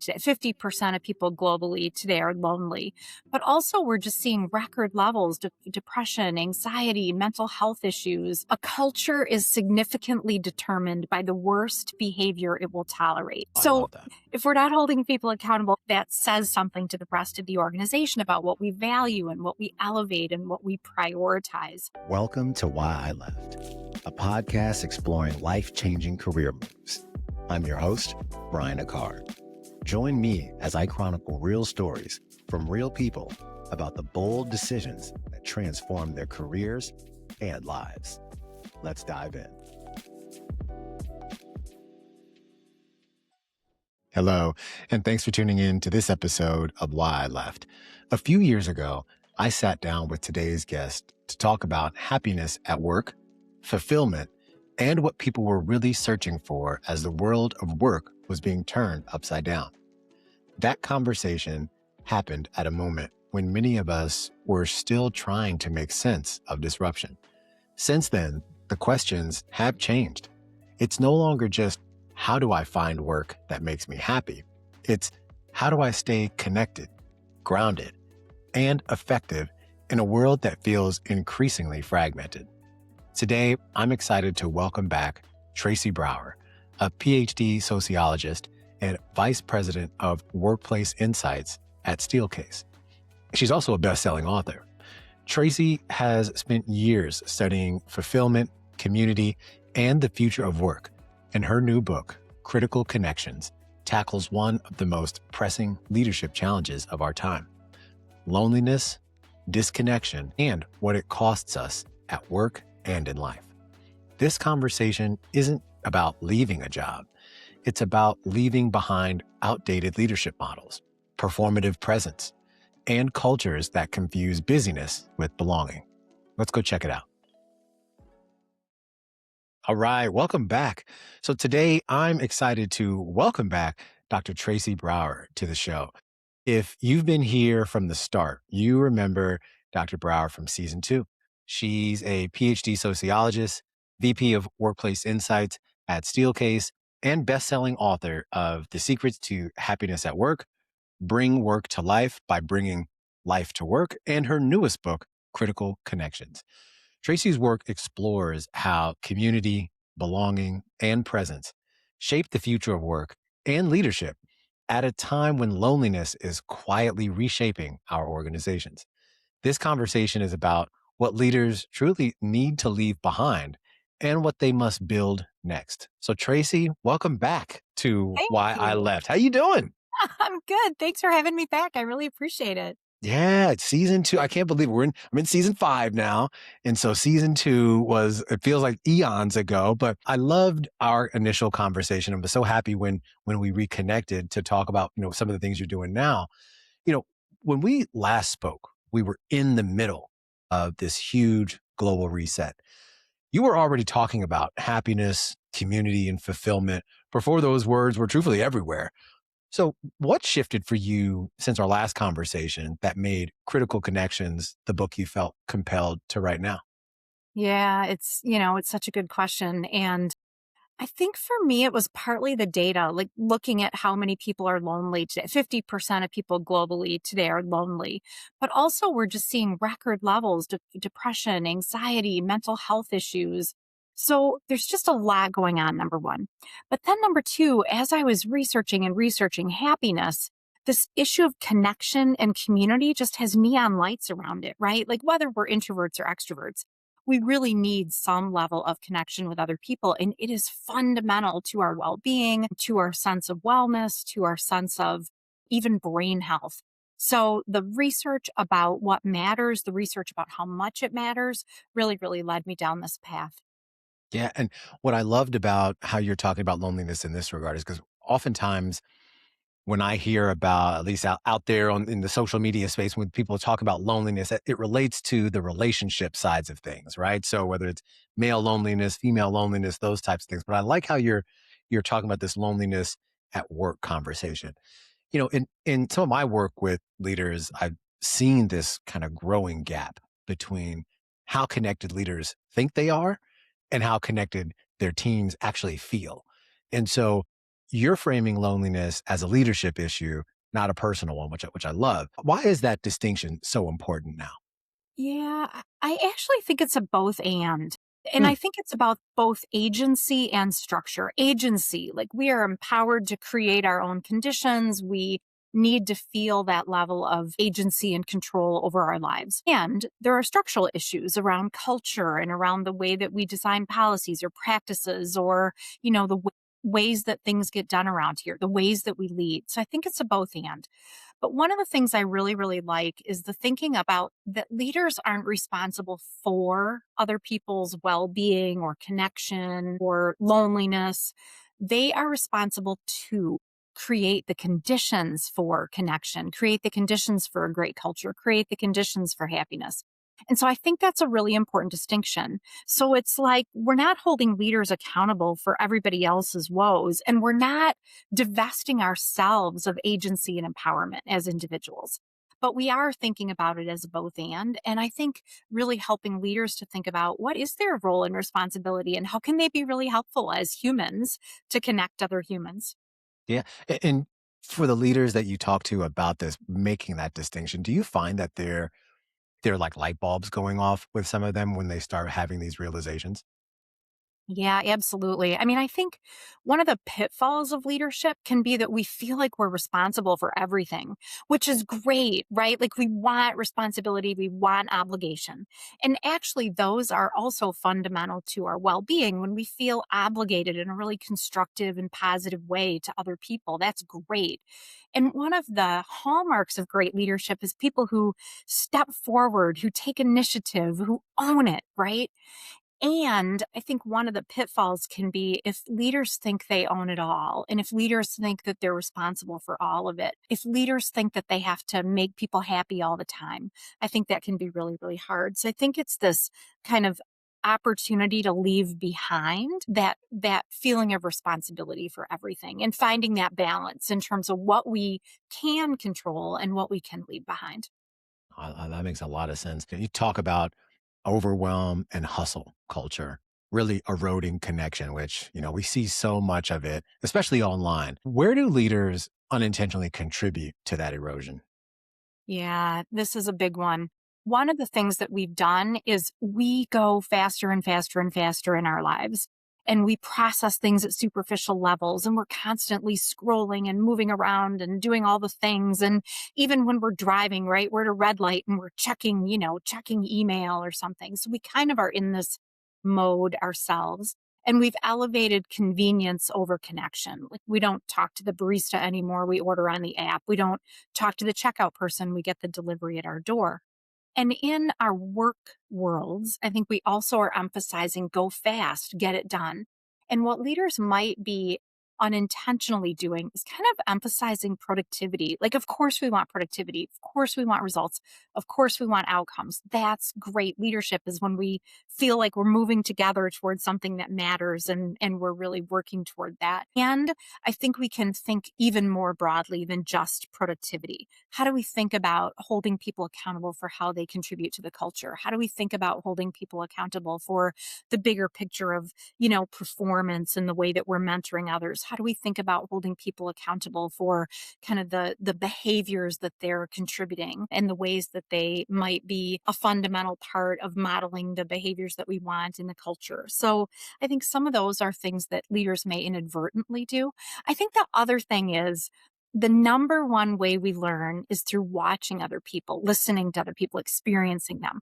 today. 50% of people globally today are lonely. But also, we're just seeing record levels of depression, anxiety, mental health issues. A culture is significantly determined by the worst behavior it will tolerate. I So, love that. if we're not holding people accountable, that says something to the rest of the organization about what we value and what we elevate and what we prioritize. Welcome to Why I Left, a podcast exploring life-changing career moves. I'm your host, Brian Aquart. Join me as I chronicle real stories from real people about the bold decisions that transform their careers and lives. Let's dive in. Hello, and thanks for tuning in to this episode of Why I Left. A few years ago, I sat down with today's guest to talk about happiness at work, fulfillment, and what people were really searching for as the world of work was being turned upside down. That conversation happened at a moment when many of us were still trying to make sense of disruption. Since then, the questions have changed. It's no longer just, how do I find work that makes me happy? It's, how do I stay connected, grounded, and effective in a world that feels increasingly fragmented? Today, I'm excited to welcome back Tracy Brower, a PhD sociologist and Vice President of Workplace Insights at Steelcase. She's also a best-selling author. Tracy has spent years studying fulfillment, community, and the future of work. And her new book, Critical Connections, tackles one of the most pressing leadership challenges of our time: loneliness, disconnection, and what it costs us at work and in life. This conversation isn't about leaving a job. It's about leaving behind outdated leadership models, performative presence, and cultures that confuse busyness with belonging. Let's go check it out. All right, welcome back. So today I'm excited to welcome back Dr. Tracy Brower to the show. If you've been here from the start, you remember Dr. Brower from season 2. She's a PhD sociologist, VP of Workplace Insights at Steelcase, and best-selling author of The Secrets to Happiness at Work, Bring Work to Life by Bringing Life to Work, and her newest book, Critical Connections. Tracy's work explores how community, belonging, and presence shape the future of work and leadership at a time when loneliness is quietly reshaping our organizations. This conversation is about what leaders truly need to leave behind and what they must build next. So Tracy, welcome back to Thank Why I you. Left. How you doing? I'm good. Thanks for having me back. I really appreciate it. Yeah, it's season 2. I can't believe I'm in season 5 now. And so season 2 it feels like eons ago, but I loved our initial conversation. I'm so happy when we reconnected to talk about, some of the things you're doing now. When we last spoke, we were in the middle of this huge global reset. You were already talking about happiness, community, and fulfillment before those words were truthfully everywhere. So what shifted for you since our last conversation that made Critical Connections the book you felt compelled to write now? Yeah, it's such a good question. And I think for me, it was partly the data, like looking at how many people are lonely today. 50% of people globally today are lonely. But also, we're just seeing record levels of depression, anxiety, mental health issues. So there's just a lot going on, number one. But then, number two, as I was researching happiness, this issue of connection and community just has neon lights around it, right? Like whether we're introverts or extroverts, we really need some level of connection with other people. And it is fundamental to our well-being, to our sense of wellness, to our sense of even brain health. So the research about what matters, the research about how much it matters really, really led me down this path. Yeah. And what I loved about how you're talking about loneliness in this regard is because oftentimes when I hear about, at least out there in the social media space, when people talk about loneliness, it relates to the relationship sides of things, right? So whether it's male loneliness, female loneliness, those types of things. But I like how you're talking about this loneliness at work conversation. In some of my work with leaders, I've seen this kind of growing gap between how connected leaders think they are and how connected their teams actually feel. And so you're framing loneliness as a leadership issue, not a personal one, which I love. Why is that distinction so important now? Yeah, I actually think it's a both and. And Hmm. I think it's about both agency and structure. Agency, like we are empowered to create our own conditions. We need to feel that level of agency and control over our lives. And there are structural issues around culture and around the way that we design policies or practices or, the ways that things get done around here, the ways that we lead. So I think it's a both and. But one of the things I really, really like is the thinking about that leaders aren't responsible for other people's well being or connection or loneliness. They are responsible to create the conditions for connection, create the conditions for a great culture, create the conditions for happiness. And so I think that's a really important distinction. So it's like we're not holding leaders accountable for everybody else's woes, and we're not divesting ourselves of agency and empowerment as individuals. But we are thinking about it as a both and. And I think really helping leaders to think about what is their role and responsibility and how can they be really helpful as humans to connect other humans. Yeah. And for the leaders that you talk to about this, making that distinction, do you find that they're like light bulbs going off with some of them when they start having these realizations? Yeah, absolutely. I mean, I think one of the pitfalls of leadership can be that we feel like we're responsible for everything, which is great, right? Like we want responsibility, we want obligation. And actually, those are also fundamental to our well being when we feel obligated in a really constructive and positive way to other people. That's great. And one of the hallmarks of great leadership is people who step forward, who take initiative, who own it, right? And I think one of the pitfalls can be if leaders think they own it all, and if leaders think that they're responsible for all of it, if leaders think that they have to make people happy all the time, I think that can be really, really hard. So I think it's this kind of opportunity to leave behind that feeling of responsibility for everything and finding that balance in terms of what we can control and what we can leave behind. That makes a lot of sense. You talk about overwhelm and hustle culture really eroding connection, which, we see so much of it, especially online. Where do leaders unintentionally contribute to that erosion? Yeah, this is a big one. One of the things that we've done is we go faster and faster and faster in our lives. And we process things at superficial levels and we're constantly scrolling and moving around and doing all the things. And even when we're driving, right, we're at a red light and we're checking, checking email or something. So we kind of are in this mode ourselves. And we've elevated convenience over connection. Like we don't talk to the barista anymore. We order on the app. We don't talk to the checkout person, we get the delivery at our door. And in our work worlds, I think we also are emphasizing go fast, get it done. And what leaders might be unintentionally doing is kind of emphasizing productivity. Like, of course, we want productivity. Of course, we want results. Of course, we want outcomes. That's great. Leadership is when we feel like we're moving together towards something that matters and we're really working toward that. And I think we can think even more broadly than just productivity. How do we think about holding people accountable for how they contribute to the culture? How do we think about holding people accountable for the bigger picture of, performance and the way that we're mentoring others? How do we think about holding people accountable for kind of the behaviors that they're contributing and the ways that they might be a fundamental part of modeling the behaviors that we want in the culture? So I think some of those are things that leaders may inadvertently do. I think the other thing is the number one way we learn is through watching other people, listening to other people, experiencing them.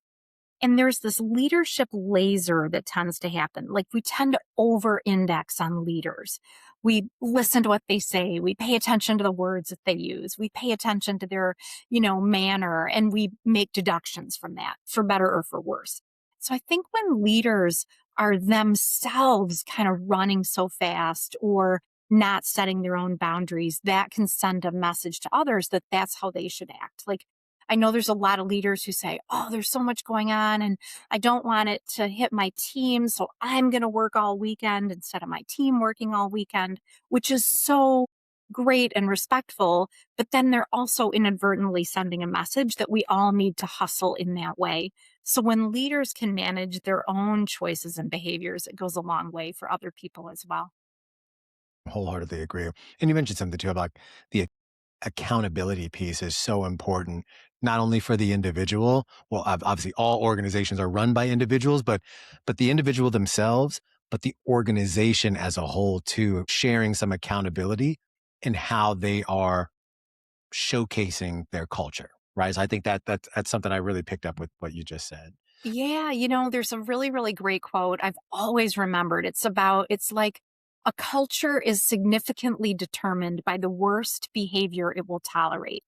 And there's this leadership laser that tends to happen. Like we tend to over index on leaders. We listen to what they say. We pay attention to the words that they use. We pay attention to their, manner and we make deductions from that for better or for worse. So I think when leaders are themselves kind of running so fast or not setting their own boundaries, that can send a message to others that that's how they should act. Like I know there's a lot of leaders who say, oh, there's so much going on and I don't want it to hit my team. So I'm going to work all weekend instead of my team working all weekend, which is so great and respectful. But then they're also inadvertently sending a message that we all need to hustle in that way. So when leaders can manage their own choices and behaviors, it goes a long way for other people as well. Wholeheartedly agree. And you mentioned something too about the accountability piece is so important, not only for the individual. Well, obviously, all organizations are run by individuals, but the individual themselves, but the organization as a whole too, sharing some accountability in how they are showcasing their culture. Right. So I think that's something I really picked up with what you just said. Yeah, there's a really, really great quote I've always remembered. It's like a culture is significantly determined by the worst behavior it will tolerate.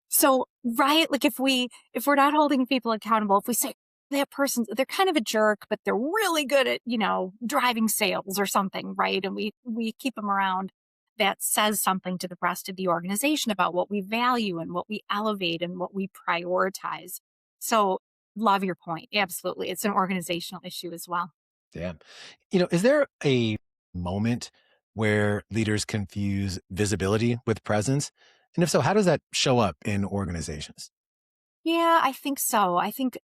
So, right, like if we're not holding people accountable, if we say that person they're kind of a jerk, but they're really good at, driving sales or something, right? And we keep them around, that says something to the rest of the organization about what we value and what we elevate and what we prioritize. So, love your point. Absolutely. It's an organizational issue as well. Yeah. Is there a moment where leaders confuse visibility with presence? And if so, how does that show up in organizations? Yeah, I think so. I think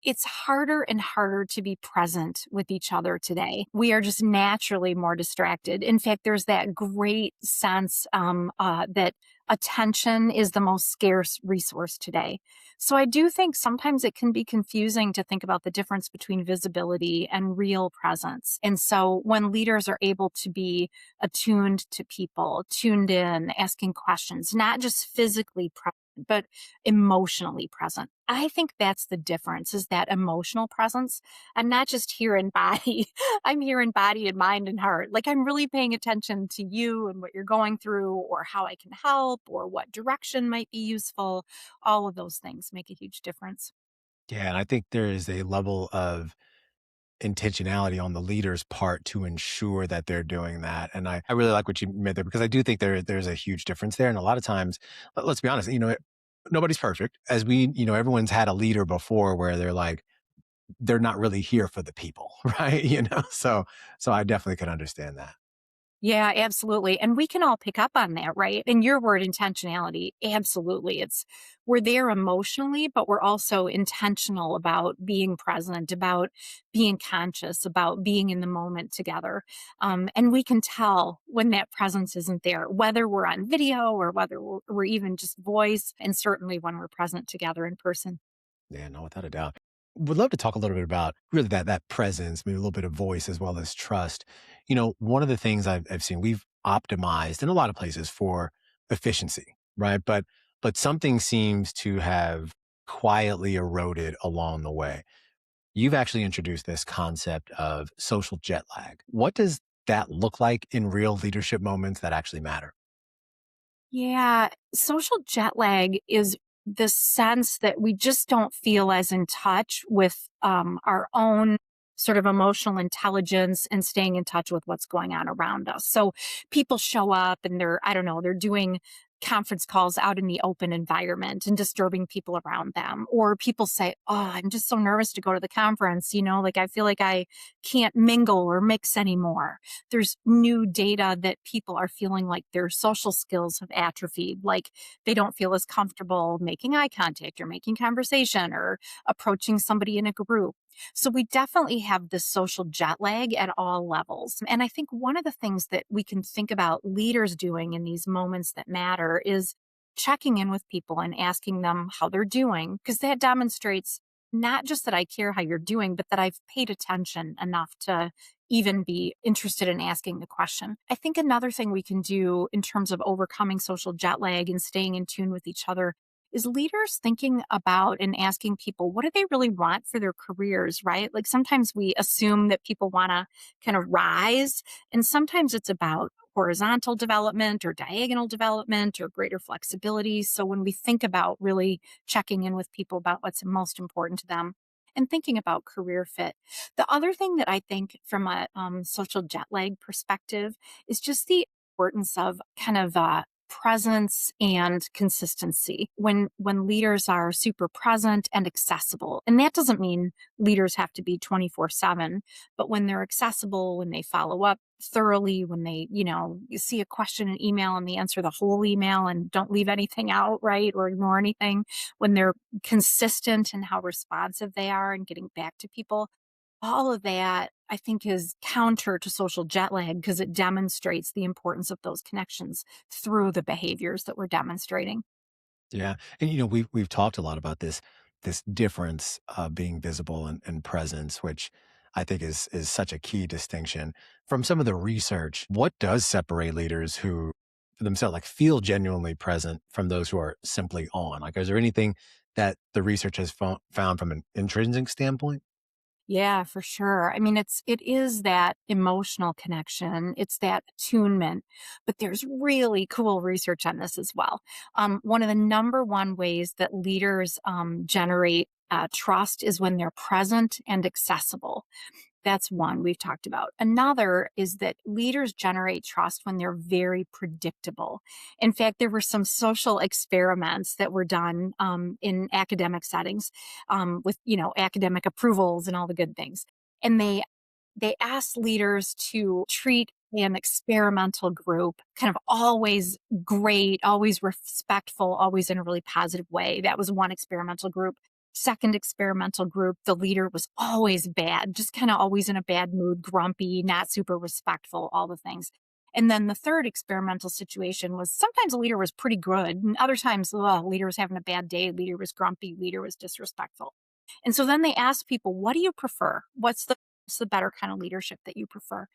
it's harder and harder to be present with each other today. We are just naturally more distracted. In fact, there's that great sense that attention is the most scarce resource today. So I do think sometimes it can be confusing to think about the difference between visibility and real presence. And so when leaders are able to be attuned to people, tuned in, asking questions, not just physically present, but emotionally present. I think that's the difference, is that emotional presence. I'm not just here in body, I'm here in body and mind and heart. Like I'm really paying attention to you and what you're going through, or how I can help, or what direction might be useful. All of those things make a huge difference. Yeah, and I think there is a level of intentionality on the leader's part to ensure that they're doing that. And I really like what you made there because I do think there's a huge difference there. And a lot of times, let's be honest, nobody's perfect. As everyone's had a leader before where they're like, they're not really here for the people, right? So I definitely can understand that. Yeah, absolutely. And we can all pick up on that, right? And your word intentionality, absolutely. We're there emotionally, but we're also intentional about being present, about being conscious, about being in the moment together. And we can tell when that presence isn't there, whether we're on video or whether we're even just voice, and certainly when we're present together in person. Yeah, no, without a doubt. Would love to talk a little bit about really that presence, maybe a little bit of voice as well as trust. One of the things I've seen, we've optimized in a lot of places for efficiency, right? But something seems to have quietly eroded along the way. You've actually introduced this concept of social jet lag. What does that look like in real leadership moments that actually matter? Yeah, social jet lag is the sense that we just don't feel as in touch with our own sort of emotional intelligence and staying in touch with what's going on around us. So people show up and I don't know, they're doing conference calls out in the open environment and disturbing people around them. Or people say, "Oh, I'm just so nervous to go to the conference. Like I feel like I can't mingle or mix anymore." There's new data that people are feeling like their social skills have atrophied, like they don't feel as comfortable making eye contact or making conversation or approaching somebody in a group. So we definitely have this social jet lag at all levels. And I think one of the things that we can think about leaders doing in these moments that matter is checking in with people and asking them how they're doing, because that demonstrates not just that I care how you're doing, but that I've paid attention enough to even be interested in asking the question. I think another thing we can do in terms of overcoming social jet lag and staying in tune with each other is leaders thinking about and asking people, what do they really want for their careers, right? Like sometimes we assume that people want to kind of rise, and sometimes it's about horizontal development or diagonal development or greater flexibility. So when we think about really checking in with people about what's most important to them and thinking about career fit. The other thing that I think from a social jet lag perspective is just the importance of kind of presence and consistency when leaders are super present and accessible. And that doesn't mean leaders have to be 24/7, but when they're accessible, when they follow up thoroughly, when they, you see a question in email and they answer the whole email and don't leave anything out, right, or ignore anything, when they're consistent in how responsive they are and getting back to people. All of that, I think, is counter to social jet lag because it demonstrates the importance of those connections through the behaviors that we're demonstrating. Yeah. And we've talked a lot about this difference being visible and presence, which I think is such a key distinction. From some of the research, what does separate leaders who for themselves like feel genuinely present from those who are simply on? Like, is there anything that the research has found from an intrinsic standpoint? Yeah, for sure. I mean, it is that emotional connection. It's that attunement, but there's really cool research on this as well. One of the number one ways that leaders generate trust is when they're present and accessible. That's one we've talked about. Another is that leaders generate trust when they're very predictable. In fact, there were some social experiments that were done in academic settings with academic approvals and all the good things, and they asked leaders to treat an experimental group kind of always great, always respectful, always in a really positive way. That was one experimental group. Second experimental group, the leader was always bad, just kind of always in a bad mood, grumpy, not super respectful, all the things. And then the third experimental situation was sometimes the leader was pretty good, and other times, leader was having a bad day, leader was grumpy, leader was disrespectful. And so then they asked people, what do you prefer? What's the better kind of leadership that you prefer?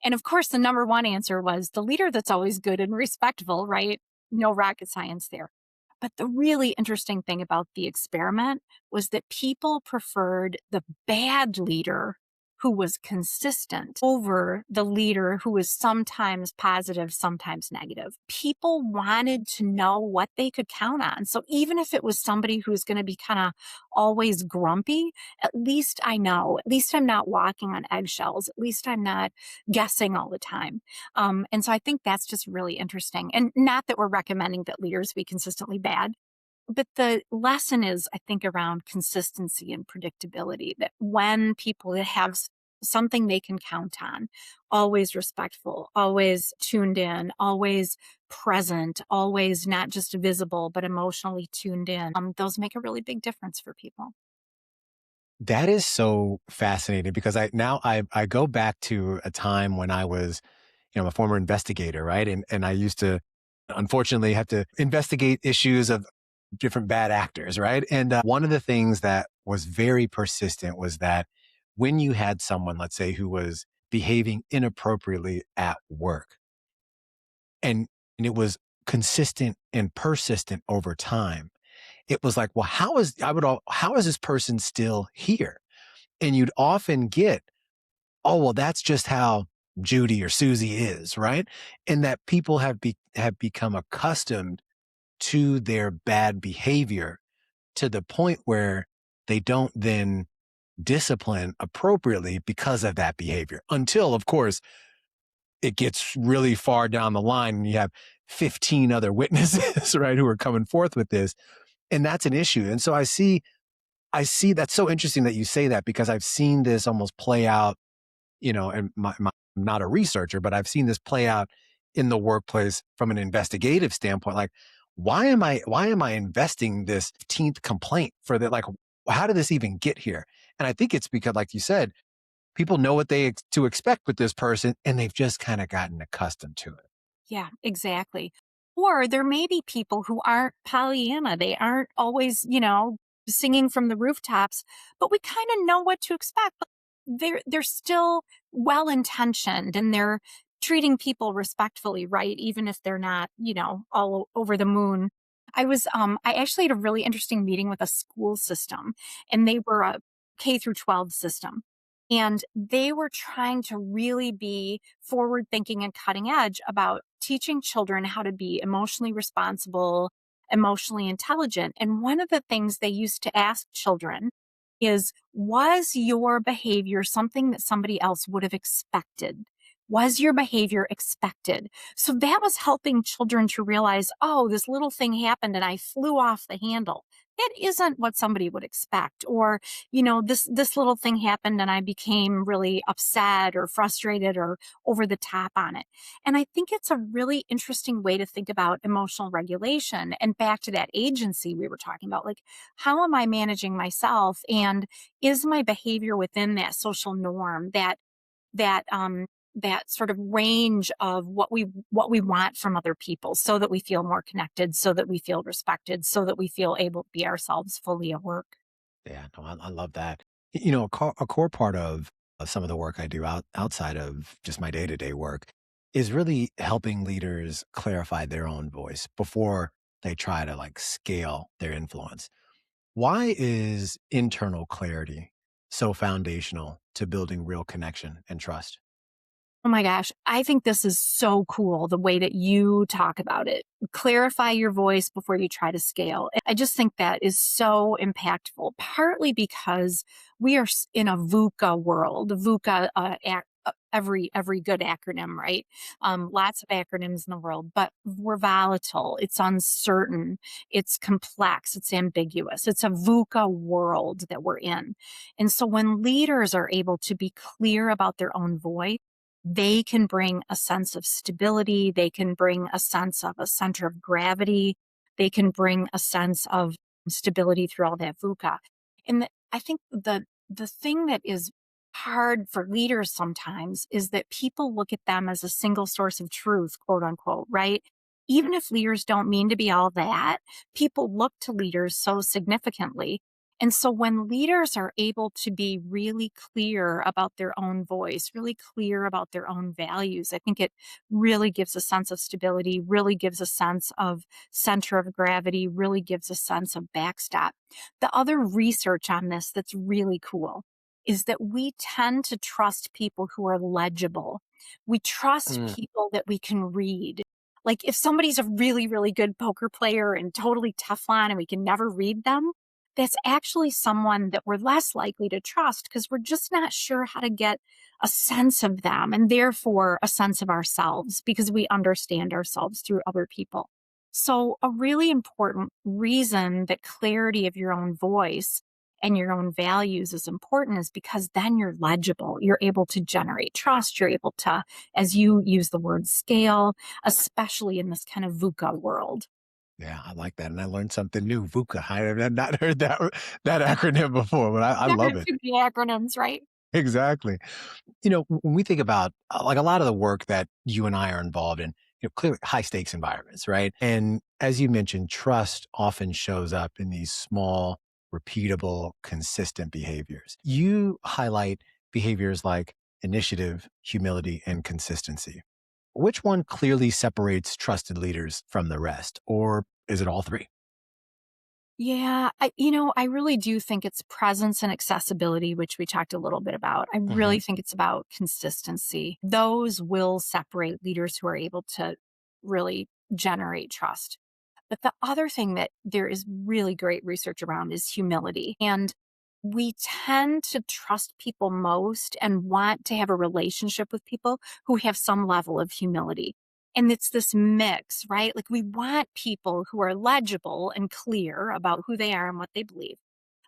And of course, the number one answer was the leader that's always good and respectful, right? No rocket science there. But the really interesting thing about the experiment was that people preferred the bad leader who was consistent over the leader who was sometimes positive, sometimes negative. People wanted to know what they could count on. So even if it was somebody who's going to be kind of always grumpy, at least I know, at least I'm not walking on eggshells, at least I'm not guessing all the time. And so I think that's just really interesting. And not that we're recommending that leaders be consistently bad, but the lesson is, I think, around consistency and predictability that when people have something they can count on, always respectful, always tuned in, always present, always not just visible, but emotionally tuned in, those make a really big difference for people. That is so fascinating because I go back to a time when I was, I'm a former investigator, right? And I used to unfortunately have to investigate issues of different bad actors, right? And one of the things that was very persistent was that when you had someone, let's say, who was behaving inappropriately at work, and and it was consistent and persistent over time, it was like, well, how is this person still here? And you'd often get, oh, well, that's just how Judy or Susie is, right? And that people have become accustomed to their bad behavior to the point where they don't then discipline appropriately because of that behavior. Until, of course, it gets really far down the line and you have 15 other witnesses, right, who are coming forth with this. And that's an issue. And so I see that's so interesting that you say that because I've seen this almost play out, and I'm not a researcher, but I've seen this play out in the workplace from an investigative standpoint. Like, why am I investing this 15th complaint for that? Like, how did this even get here? And I think it's because, like you said, people know what to expect with this person, and they've just kind of gotten accustomed to it. Yeah, exactly. Or there may be people who aren't Pollyanna. They aren't always, singing from the rooftops, but we kind of know what to expect. But they're still well intentioned and they're treating people respectfully, right? Even if they're not, all over the moon. I actually had a really interesting meeting with a school system, and they were a K through 12 system. And they were trying to really be forward thinking and cutting edge about teaching children how to be emotionally responsible, emotionally intelligent. And one of the things they used to ask children is, was your behavior something that somebody else would have expected? Was your behavior expected? So that was helping children to realize, oh, this little thing happened and I flew off the handle. it isn't what somebody would expect. Or, this little thing happened and I became really upset or frustrated or over the top on it. And I think it's a really interesting way to think about emotional regulation. And back to that agency we were talking about, like, how am I managing myself? And is my behavior within that social norm, that sort of range of what we want from other people, so that we feel more connected, so that we feel respected, so that we feel able to be ourselves fully at work. Yeah, no, I love that. You know, a core part of some of the work I do outside of just my day to day work is really helping leaders clarify their own voice before they try to like scale their influence. Why is internal clarity so foundational to building real connection and trust? Oh my gosh, I think this is so cool the way that you talk about it. Clarify your voice before you try to scale. I just think that is so impactful, partly because we are in a VUCA world. VUCA, every good acronym, right? Lots of acronyms in the world, but we're volatile. It's uncertain. It's complex. It's ambiguous. It's a VUCA world that we're in. And so when leaders are able to be clear about their own voice, they can bring a sense of stability. They can bring a sense of a center of gravity. They can bring a sense of stability through all that VUCA. And I think the thing that is hard for leaders sometimes is that people look at them as a single source of truth, quote unquote, right? Even if leaders don't mean to be all that, people look to leaders so significantly. And so when leaders are able to be really clear about their own voice, really clear about their own values, I think it really gives a sense of stability, really gives a sense of center of gravity, really gives a sense of backstop. The other research on this that's really cool is that we tend to trust people who are legible. We trust Mm, people that we can read. Like if somebody's a really, really good poker player and totally Teflon and we can never read them, that's actually someone that we're less likely to trust because we're just not sure how to get a sense of them and therefore a sense of ourselves because we understand ourselves through other people. So, a really important reason that clarity of your own voice and your own values is important is because then you're legible. You're able to generate trust. You're able to, as you use the word, scale, especially in this kind of VUCA world. yeah, I like that. And I learned something new. VUCA. I have not heard that acronym before, but I Never love it. too many acronyms, right? Exactly. You know, when we think about like a lot of the work that you and I are involved in, clearly high stakes environments, right? And as you mentioned, trust often shows up in these small, repeatable, consistent behaviors. You highlight behaviors like initiative, humility, and consistency. Which one clearly separates trusted leaders from the rest? Or is it all three? Yeah, I really do think it's presence and accessibility, which we talked a little bit about. I Hmm. really think it's about consistency. Those will separate leaders who are able to really generate trust. But the other thing that there is really great research around is humility. And we tend to trust people most and want to have a relationship with people who have some level of humility. And it's this mix, right? Like we want people who are legible and clear about who they are and what they believe.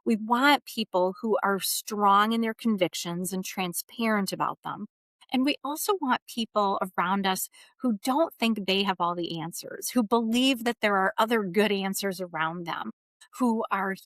We want people who are strong in their convictions and transparent about them. And we also want people around us who don't think they have all the answers, who believe that there are other good answers around them, who are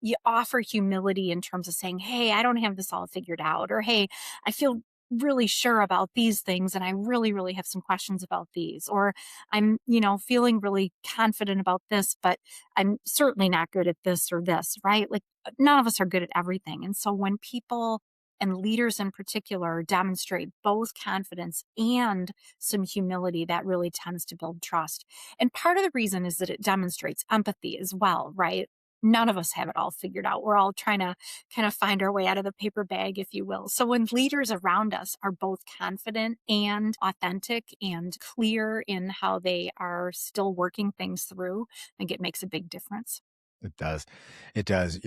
you offer humility in terms of saying, "Hey, I don't have this all figured out," or "Hey, I feel really sure about these things and I really, really have some questions about these," or "I'm, feeling really confident about this, but I'm certainly not good at this or this," right? Like none of us are good at everything. And so when people and leaders in particular demonstrate both confidence and some humility, that really tends to build trust. And part of the reason is that it demonstrates empathy as well, right? None of us have it all figured out. We're all trying to kind of find our way out of the paper bag, if you will. So when leaders around us are both confident and authentic and clear in how they are still working things through, I think it makes a big difference. It does. It does.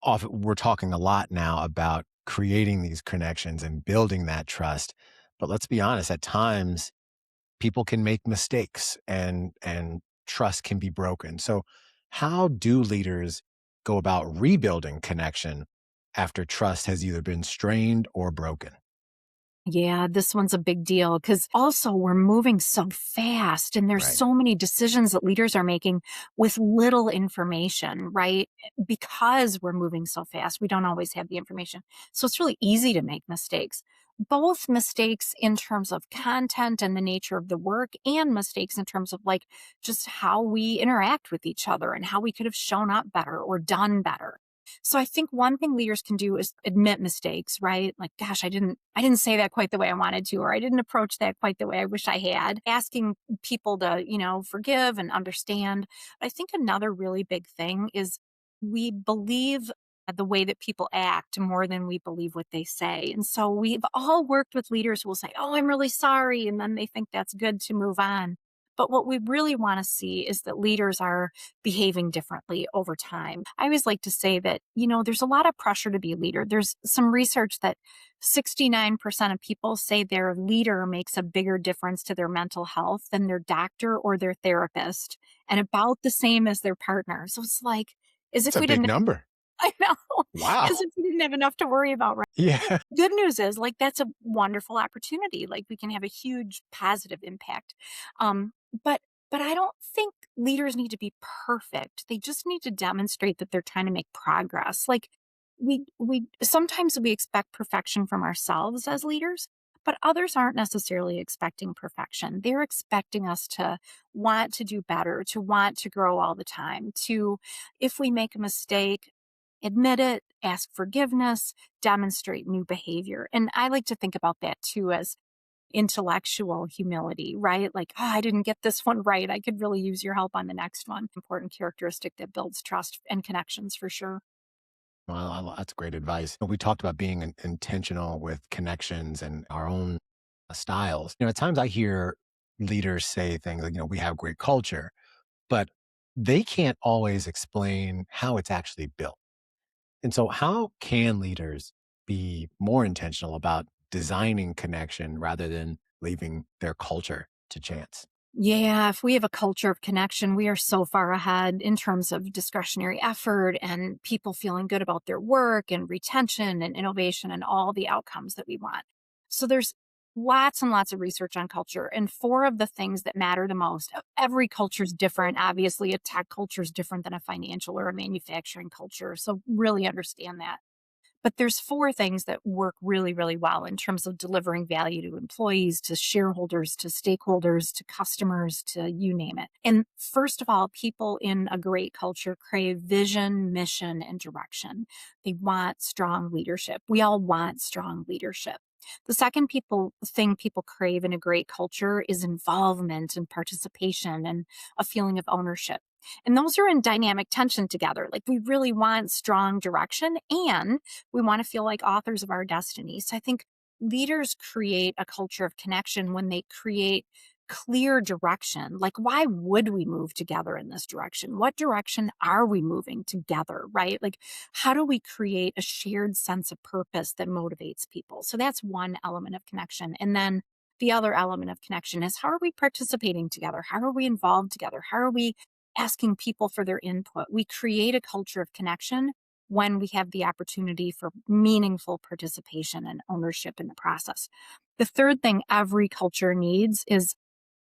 Often we're talking a lot now about creating these connections and building that trust. But let's be honest, at times people can make mistakes and trust can be broken. So How do leaders go about rebuilding connection after trust has either been strained or broken? Yeah, this one's a big deal because also we're moving so fast and there's Right. so many decisions that leaders are making with little information, right? Because we're moving so fast, we don't always have the information. So it's really easy to make mistakes. Both mistakes in terms of content and the nature of the work, and mistakes in terms of like just how we interact with each other and how we could have shown up better or done better. So I think one thing leaders can do is admit mistakes, right? Like, gosh, I didn't say that quite the way I wanted to, or I didn't approach that quite the way I wish I had. Asking people to, forgive and understand. I think another really big thing is we believe the way that people act more than we believe what they say. And so we've all worked with leaders who will say, "Oh, I'm really sorry." And then they think that's good to move on. But what we really want to see is that leaders are behaving differently over time. I always like to say that, there's a lot of pressure to be a leader. There's some research that 69% of people say their leader makes a bigger difference to their mental health than their doctor or their therapist, and about the same as their partner. So it's like, as It's if a we big didn't, number. I know, as Wow. if we didn't have enough to worry about. Yeah. Good news is, like, that's a wonderful opportunity, like, we can have a huge positive impact, um, but but I don't think leaders need to be perfect, they just need to demonstrate that they're trying to make progress, like, we sometimes we expect perfection from ourselves as leaders, but others aren't necessarily expecting perfection, they're expecting us to want to do better, to want to grow all the time, to if we make a mistake, admit it, ask forgiveness, demonstrate new behavior. And I like to think about that too as intellectual humility, right? Like, oh, I didn't get this one right. I could really use your help on the next one. Important characteristic that builds trust and connections for sure. Well, that's great advice. We talked about being intentional with connections and our own styles. At times I hear leaders say things like, we have great culture, but they can't always explain how it's actually built. And so, how can leaders be more intentional about designing connection rather than leaving their culture to chance? Yeah, if we have a culture of connection, we are so far ahead in terms of discretionary effort and people feeling good about their work and retention and innovation and all the outcomes that we want. So there's lots and lots of research on culture, and four of the things that matter the most. Every culture is different. Obviously, a tech culture is different than a financial or a manufacturing culture. So really understand that. But there's 4 things that work really, really well in terms of delivering value to employees, to shareholders, to stakeholders, to customers, to you name it. And first of all, people in a great culture crave vision, mission, and direction. They want strong leadership. We all want strong leadership. The second thing people crave in a great culture is involvement and participation and a feeling of ownership. And those are in dynamic tension together. Like we really want strong direction and we want to feel like authors of our destiny. So I think leaders create a culture of connection when they create clear direction. Like, why would we move together in this direction? What direction are we moving together, right? Like, how do we create a shared sense of purpose that motivates people? So that's one element of connection. And then the other element of connection is how are we participating together? How are we involved together? How are we asking people for their input? We create a culture of connection when we have the opportunity for meaningful participation and ownership in the process. The third thing every culture needs is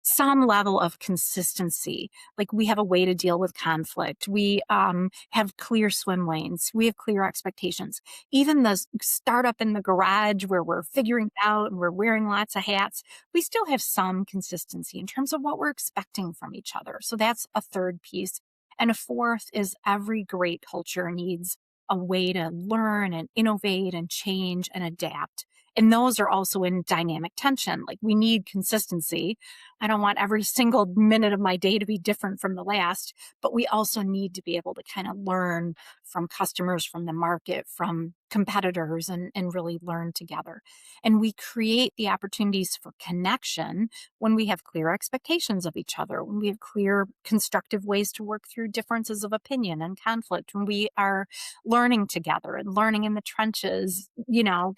some level of consistency. Like we have a way to deal with conflict. We have clear swim lanes. We have clear expectations. Even the startup in the garage where we're figuring it out and we're wearing lots of hats, we still have some consistency in terms of what we're expecting from each other. So that's a third piece. And a fourth is every great culture needs a way to learn and innovate and change and adapt. And those are also in dynamic tension. Like we need consistency. I don't want every single minute of my day to be different from the last, but we also need to be able to kind of learn from customers, from the market, from competitors, and really learn together. And we create the opportunities for connection when we have clear expectations of each other, when we have clear, constructive ways to work through differences of opinion and conflict, when we are learning together and learning in the trenches,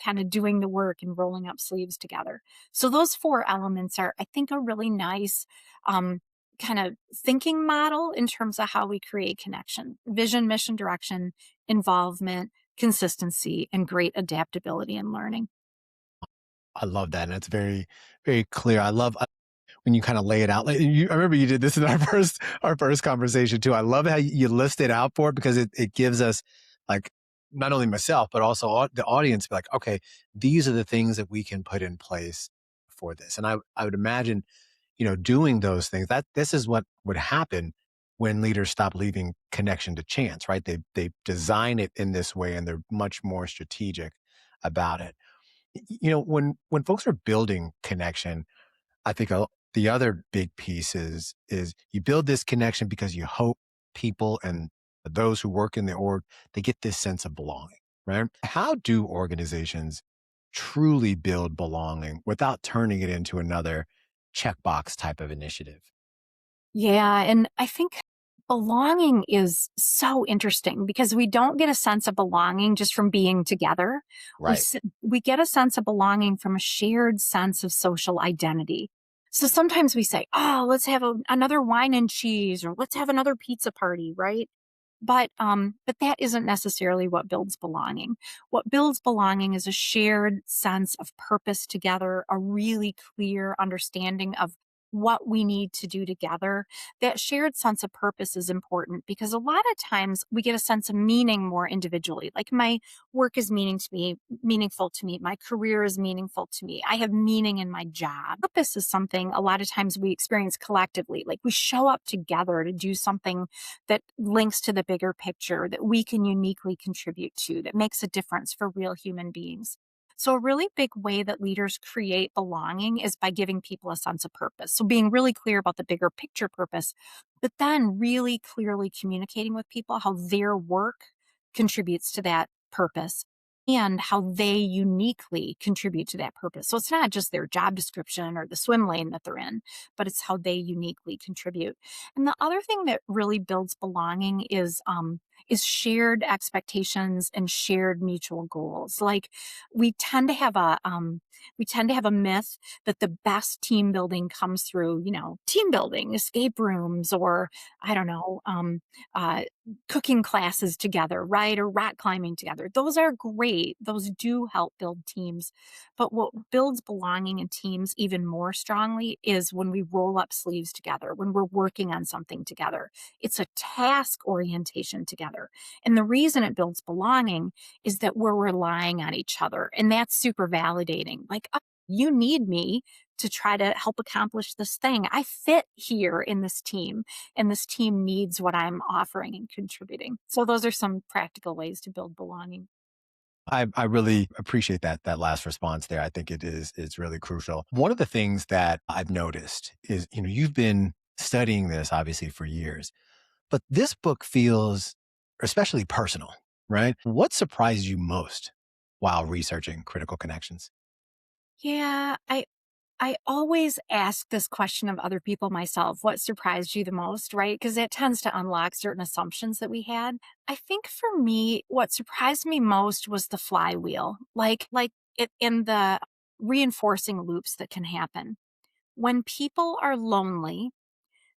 kind of doing the work and rolling up sleeves together. So those four elements are, I think, a really nice um, kind of thinking model in terms of how we create connection: vision, mission, direction, involvement, consistency, and great adaptability and learning. I love that. And it's very, very clear. I love when you kind of lay it out. Like I remember you did this in our first conversation too. I love how you list it out for it because it gives us like not only myself but also the audience be like, okay, these are the things that we can put in place for this. And I would imagine, doing those things, that this is what would happen when leaders stop leaving connection to chance, right? They design it in this way and they're much more strategic about it. When folks are building connection, I think the other big piece is you build this connection because you hope people and those who work in the org, they get this sense of belonging, right? How do organizations truly build belonging without turning it into another checkbox type of initiative? Yeah, and I think belonging is so interesting because we don't get a sense of belonging just from being together. Right. We get a sense of belonging from a shared sense of social identity. So sometimes we say, "Oh, let's have another wine and cheese," or "Let's have another pizza party," right? But that isn't necessarily what builds belonging. What builds belonging is a shared sense of purpose together, a really clear understanding of what we need to do together. That shared sense of purpose is important because a lot of times we get a sense of meaning more individually. Like my work is meaningful to me. My career is meaningful to me. I have meaning in my job. Purpose is something a lot of times we experience collectively. Like we show up together to do something that links to the bigger picture that we can uniquely contribute to, that makes a difference for real human beings. So, a really big way that leaders create belonging is by giving people a sense of purpose. So, being really clear about the bigger picture purpose, but then really clearly communicating with people how their work contributes to that purpose and how they uniquely contribute to that purpose. So, it's not just their job description or the swim lane that they're in, but it's how they uniquely contribute. And the other thing that really builds belonging is shared expectations and shared mutual goals. Like we tend to have a myth that the best team building comes through, team building, escape rooms, or I don't know, cooking classes together, right? Or rock climbing together. Those are great. Those do help build teams. But what builds belonging in teams even more strongly is when we roll up sleeves together, when we're working on something together. It's a task orientation together. And the reason it builds belonging is that we're relying on each other. And that's super validating. Like, "Oh, you need me to try to help accomplish this thing. I fit here in this team, and this team needs what I'm offering and contributing." So, those are some practical ways to build belonging. I really appreciate that last response there. I think it's really crucial. One of the things that I've noticed is, you've been studying this obviously for years, but this book feels especially personal, right? What surprised you most while researching critical connections? Yeah, I always ask this question of other people myself. What surprised you the most, right? Because it tends to unlock certain assumptions that we had. I think for me, what surprised me most was the flywheel, like it in the reinforcing loops that can happen. When people are lonely,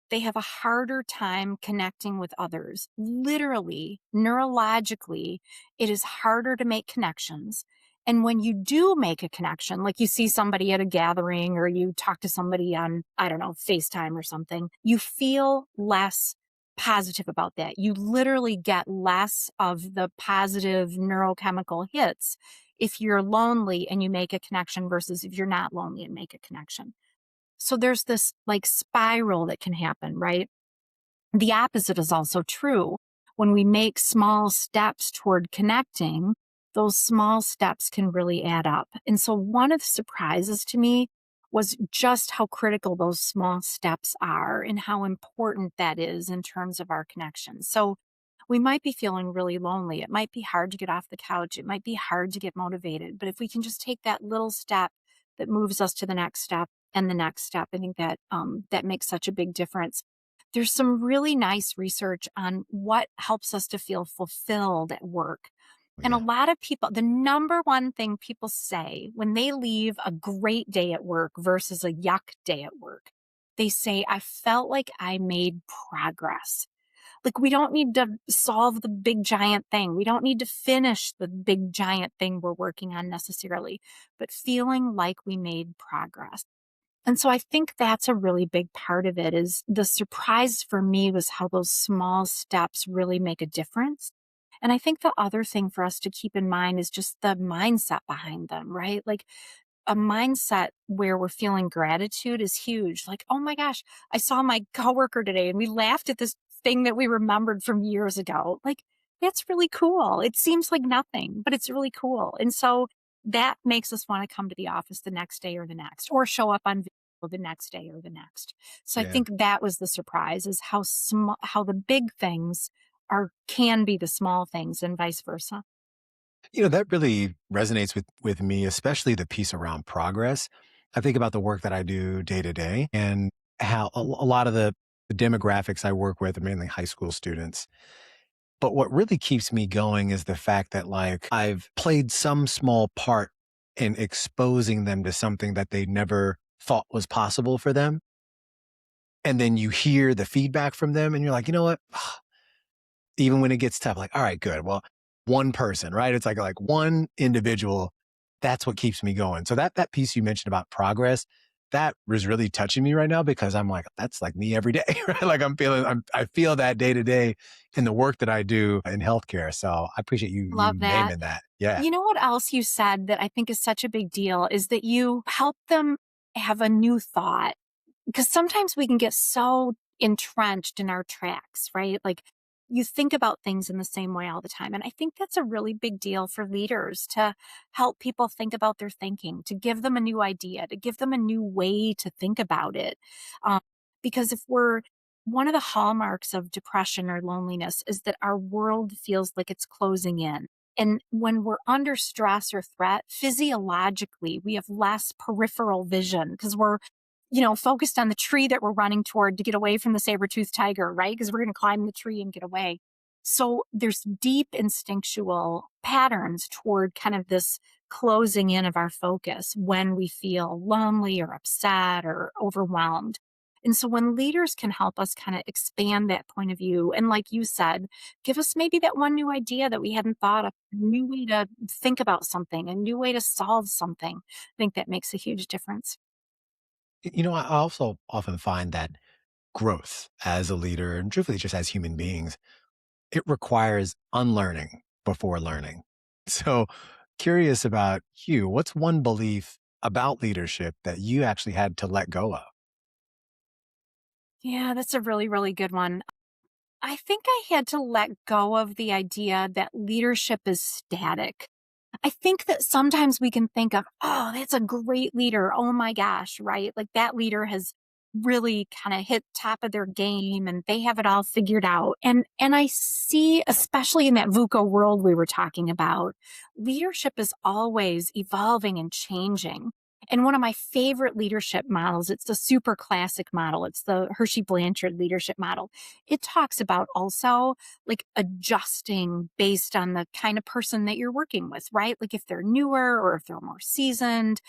they have a harder time connecting with others. Literally, neurologically, it is harder to make connections. And when you do make a connection, like you see somebody at a gathering or you talk to somebody on, I don't know, FaceTime or something, you feel less positive about that. You literally get less of the positive neurochemical hits if you're lonely and you make a connection versus if you're not lonely and make a connection. So there's this like spiral that can happen, right? The opposite is also true. When we make small steps toward connecting, those small steps can really add up. And so one of the surprises to me was just how critical those small steps are and how important that is in terms of our connection. So we might be feeling really lonely. It might be hard to get off the couch. It might be hard to get motivated. But if we can just take that little step that moves us to the next step and the next step, I think that that makes such a big difference. There's some really nice research on what helps us to feel fulfilled at work. And a Yeah. lot of people, the number one thing people say when they leave a great day at work versus a yuck day at work they say, I felt like I made progress. Like, we don't need to solve the big giant thing. We don't need to finish the big giant thing we're working on necessarily, but feeling like we made progress. And so I think that's a really big part of it is the surprise for me was how those small steps really make a difference. And I think the other thing for us to keep in mind is just the mindset behind them, right? Like a mindset where we're feeling gratitude is huge. Like, oh my gosh, I saw my coworker today and we laughed at this thing that we remembered from years ago. Like, that's really cool. It seems like nothing, but it's really cool. And so that makes us want to come to the office the next day or the next, or show up on video the next day or the next. So I Yeah. think that was the surprise is how small, how the big things are can be the small things and vice versa. That really resonates with me, especially the piece around progress. I think about the work that I do day to day and how a lot of the demographics I work with are mainly high school students. But what really keeps me going is the fact that like I've played some small part in exposing them to something that they never thought was possible for them. And then you hear the feedback from them and you're like, you know what? Even when it gets tough, like, all right, good. Well, one person, right? It's like one individual. That's what keeps me going. So that piece you mentioned about progress, that was really touching me right now because I'm like, that's like me every day, right? Like I feel that day to day in the work that I do in healthcare. So I appreciate you Love that. naming that. Yeah. You know what else you said that I think is such a big deal is that you help them have a new thought because sometimes we can get so entrenched in our tracks, right? Like you think about things in the same way all the time. And I think that's a really big deal for leaders to help people think about their thinking, to give them a new idea, to give them a new way to think about it. Um, because if we're one of the hallmarks of depression or loneliness is that our world feels like it's closing in. And when we're under stress or threat, physiologically, we have less peripheral vision because we're focused on the tree that we're running toward to get away from the saber-toothed tiger, right? Because we're going to climb the tree and get away. So there's deep instinctual patterns toward kind of this closing in of our focus when we feel lonely or upset or overwhelmed. And so when leaders can help us kind of expand that point of view, and like you said, give us maybe that one new idea that we hadn't thought of, a new way to think about something, a new way to solve something, I think that makes a huge difference. I also often find that growth as a leader and truthfully just as human beings, it requires unlearning before learning. So, curious about you, what's one belief about leadership that you actually had to let go of? Yeah, that's a really, really good one. I think I had to let go of the idea that leadership is static. I think that sometimes we can think of, oh, that's a great leader. Oh my gosh, right? Like that leader has really kind of hit top of their game and they have it all figured out. And I see, especially in that VUCA world we were talking about, leadership is always evolving and changing. And one of my favorite leadership models, it's the super classic model. It's the Hershey Blanchard leadership model. It talks about also like adjusting based on the kind of person that you're working with, right? Like if they're newer or if they're more seasoned,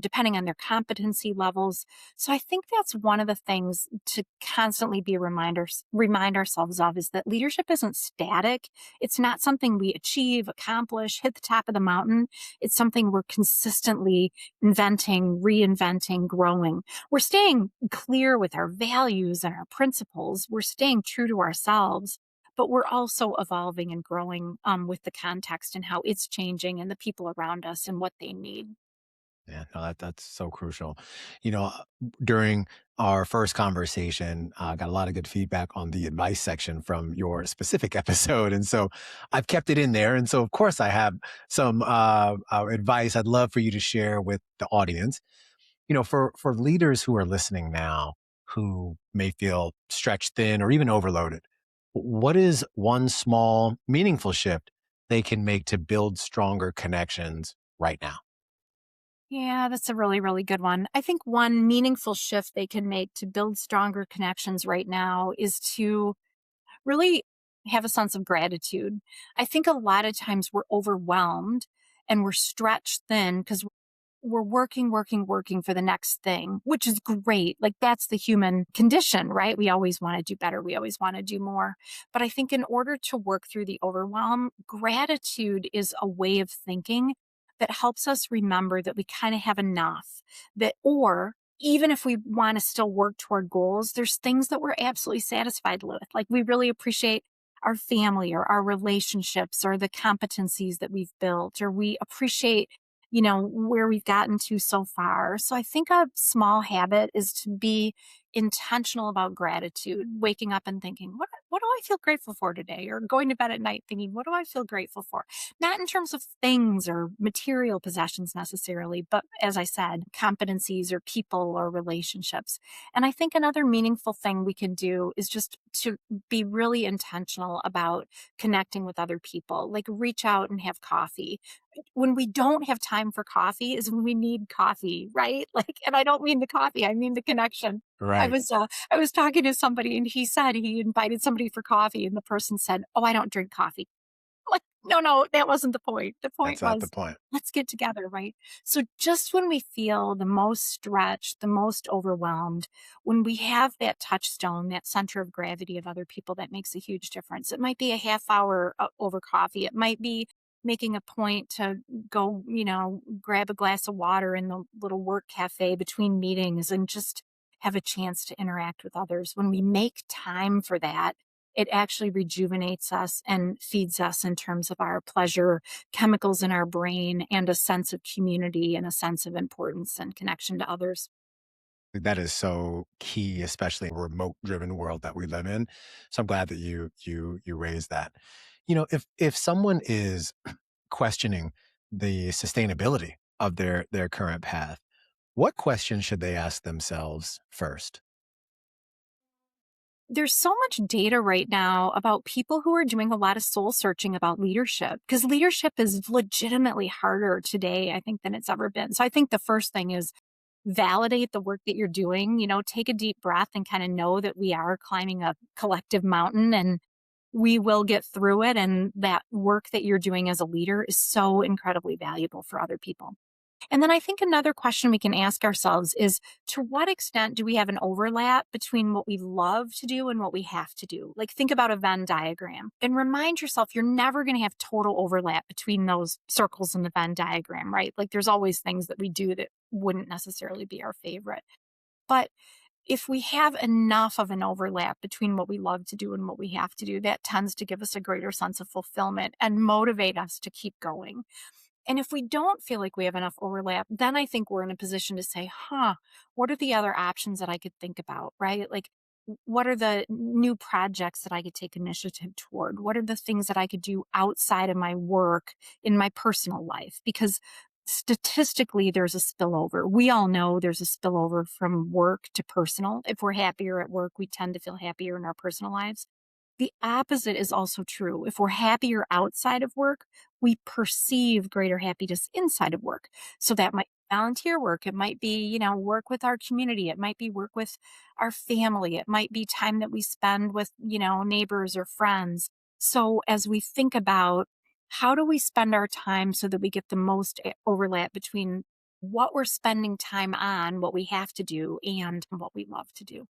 depending on their competency levels. So I think that's one of the things to constantly be reminders remind ourselves of is that leadership isn't static. It's not something we achieve, accomplish, hit the top of the mountain. It's something we're consistently inventing, reinventing, growing. We're staying clear with our values and our principles. We're staying true to ourselves, but we're also evolving and growing with the context and how it's changing and the people around us and what they need. Yeah, no, that's so crucial. You know, during our first conversation, I got a lot of good feedback on the advice section from your specific episode, and so I've kept it in there. And so, of course, I have some advice I'd love for you to share with the audience. For leaders who are listening now, who may feel stretched thin or even overloaded, what is one small, meaningful shift they can make to build stronger connections right now? Yeah, that's a really, really good one. I think one meaningful shift they can make to build stronger connections right now is to really have a sense of gratitude. I think a lot of times we're overwhelmed and we're stretched thin because we're working, working, working for the next thing, which is great. Like that's the human condition, right? We always want to do better. We always want to do more. But I think in order to work through the overwhelm, gratitude is a way of thinking that helps us remember that we kind of have enough, that, or even if we want to still work toward goals, there's things that we're absolutely satisfied with. Like we really appreciate our family or our relationships or the competencies that we've built, or we appreciate, where we've gotten to so far. So I think a small habit is to be intentional about gratitude, waking up and thinking, what do I feel grateful for today? Or going to bed at night thinking, what do I feel grateful for? Not in terms of things or material possessions necessarily, but as I said, competencies or people or relationships. And I think another meaningful thing we can do is just to be really intentional about connecting with other people, like reach out and have coffee. When we don't have time for coffee is when we need coffee, right? Like, and I don't mean the coffee, I mean the connection. Right. I was talking to somebody and he said he invited somebody for coffee and the person said, "Oh, I don't drink coffee." Like, no, no, that wasn't the point. The point That's not the was, point. let's get together, right? So just when we feel the most stretched, the most overwhelmed, when we have that touchstone, that center of gravity of other people, that makes a huge difference. It might be a half hour over coffee. It might be making a point to go, grab a glass of water in the little work cafe between meetings and just have a chance to interact with others. When we make time for that, it actually rejuvenates us and feeds us in terms of our pleasure chemicals in our brain and a sense of community and a sense of importance and connection to others. That is so key, especially in a remote driven world that we live in. So I'm glad that you raised that. If someone is questioning the sustainability of their current path, what questions should they ask themselves first? There's so much data right now about people who are doing a lot of soul searching about leadership because leadership is legitimately harder today, I think, than it's ever been. So I think the first thing is validate the work that you're doing, take a deep breath and kind of know that we are climbing a collective mountain and we will get through it. And that work that you're doing as a leader is so incredibly valuable for other people. And then I think another question we can ask ourselves is to what extent do we have an overlap between what we love to do and what we have to do? Like think about a Venn diagram and remind yourself you're never going to have total overlap between those circles in the Venn diagram, right? Like there's always things that we do that wouldn't necessarily be our favorite. But if we have enough of an overlap between what we love to do and what we have to do, that tends to give us a greater sense of fulfillment and motivate us to keep going. And if we don't feel like we have enough overlap, then I think we're in a position to say, what are the other options that I could think about, right? Like, what are the new projects that I could take initiative toward? What are the things that I could do outside of my work in my personal life? Because statistically, there's a spillover. We all know there's a spillover from work to personal. If we're happier at work, we tend to feel happier in our personal lives. The opposite is also true. If we're happier outside of work, we perceive greater happiness inside of work. So that might be volunteer work. It might be, work with our community. It might be work with our family. It might be time that we spend with, neighbors or friends. So as we think about how do we spend our time so that we get the most overlap between what we're spending time on, what we have to do, and what we love to do.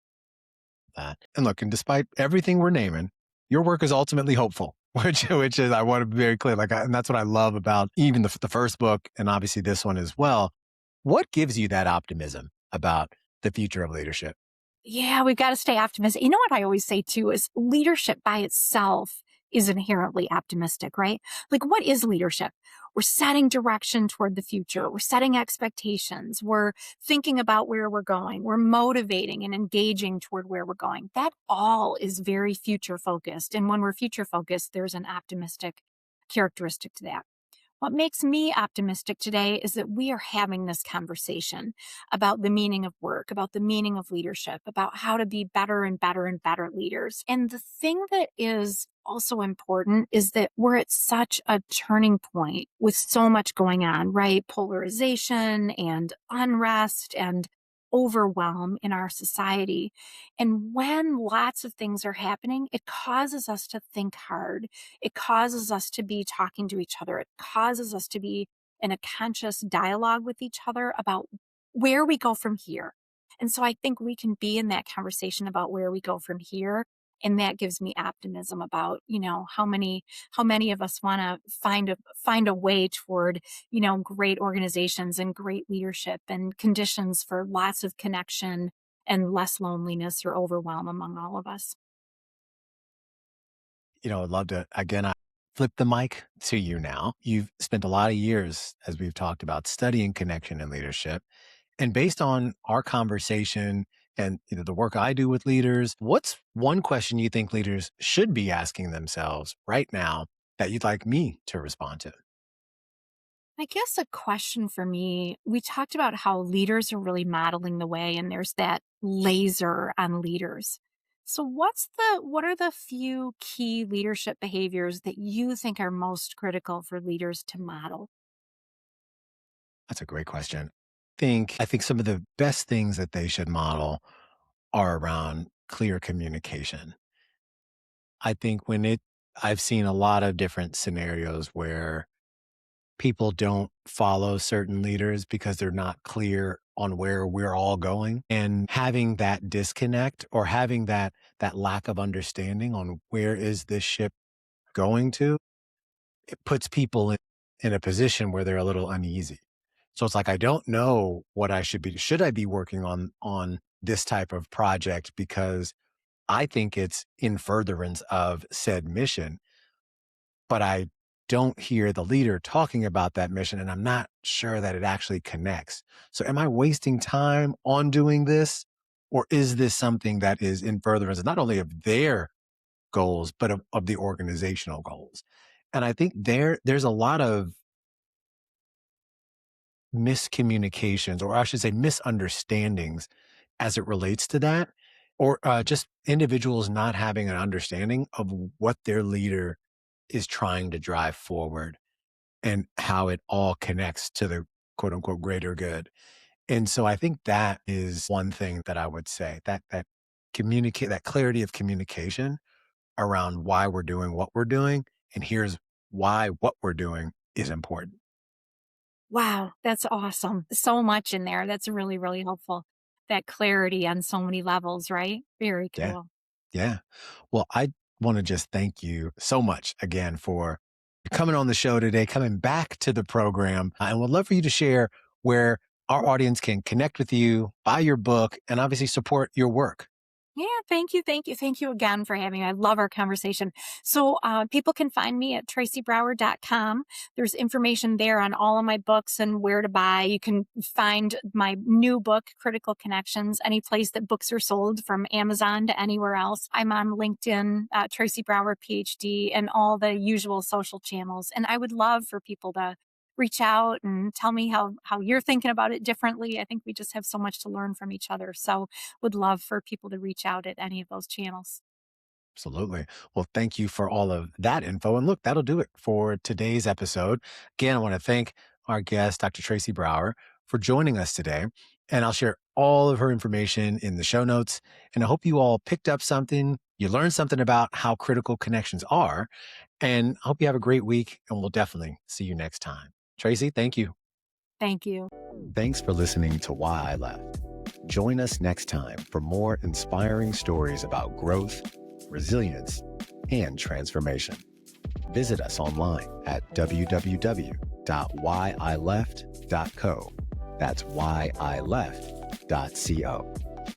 That. And look, and despite everything we're naming, your work is ultimately hopeful, which is I want to be very clear. And that's what I love about even the first book, and obviously this one as well. What gives you that optimism about the future of leadership? Yeah, we've got to stay optimistic. You know what I always say too is leadership by itself is inherently optimistic, right? Like, what is leadership? We're setting direction toward the future. We're setting expectations. We're thinking about where we're going. We're motivating and engaging toward where we're going. That all is very future focused. And when we're future focused, there's an optimistic characteristic to that. What makes me optimistic today is that we are having this conversation about the meaning of work, about the meaning of leadership, about how to be better and better and better leaders. And the thing that is also important is that we're at such a turning point with so much going on, right? Polarization and unrest and overwhelm in our society. And when lots of things are happening, it causes us to think hard. It causes us to be talking to each other. It causes us to be and a conscious dialogue with each other about where we go from here. And so I think we can be in that conversation about where we go from here. And that gives me optimism about, how many of us want to find a way toward, great organizations and great leadership and conditions for lots of connection and less loneliness or overwhelm among all of us. I'd love to, again, I flip the mic to you now. You've spent a lot of years, as we've talked about, studying connection and leadership. And based on our conversation and the work I do with leaders, what's one question you think leaders should be asking themselves right now that you'd like me to respond to? I guess a question for me, we talked about how leaders are really modeling the way and there's that laser on leaders. So what are the few key leadership behaviors that you think are most critical for leaders to model? That's a great question. I think some of the best things that they should model are around clear communication. I think I've seen a lot of different scenarios where people don't follow certain leaders because they're not clear on where we're all going, and having that disconnect or having that lack of understanding on where is this ship going to, it puts people in a position where they're a little uneasy. So it's like, I don't know what I should I be working on this type of project because I think it's in furtherance of said mission, but I don't hear the leader talking about that mission, and I'm not sure that it actually connects. So am I wasting time on doing this? Or is this something that is in furtherance not only of their goals, but of the organizational goals? And I think there's a lot of miscommunications, or I should say misunderstandings as it relates to that, or just individuals not having an understanding of what their leader is trying to drive forward and how it all connects to the quote unquote greater good. And so I think that is one thing that I would say, that communicate, that clarity of communication around why we're doing what we're doing. And here's why what we're doing is important. Wow, that's awesome. So much in there. That's really, really helpful. That clarity on so many levels, right? Very Yeah. cool. Yeah. Well, I want to just thank you so much again for coming on the show today, coming back to the program. And would love for you to share where our audience can connect with you, buy your book, and obviously support your work. Yeah, thank you, thank you, thank you again for having me. I love our conversation. So people can find me at tracybrower.com. There's information there on all of my books and where to buy. You can find my new book, Critical Connections, any place that books are sold, from Amazon to anywhere else. I'm on LinkedIn, Tracy Brower, PhD, and all the usual social channels. And I would love for people to reach out and tell me how you're thinking about it differently. I think we just have so much to learn from each other. So would love for people to reach out at any of those channels. Absolutely. Well, thank you for all of that info. And look, that'll do it for today's episode. Again, I want to thank our guest, Dr. Tracy Brower, for joining us today. And I'll share all of her information in the show notes. And I hope you all picked up something. You learned something about how critical connections are. And I hope you have a great week. And we'll definitely see you next time. Tracy, thank you. Thank you. Thanks for listening to Why I Left. Join us next time for more inspiring stories about growth, resilience, and transformation. Visit us online at www.whyileft.co. That's whyileft.co.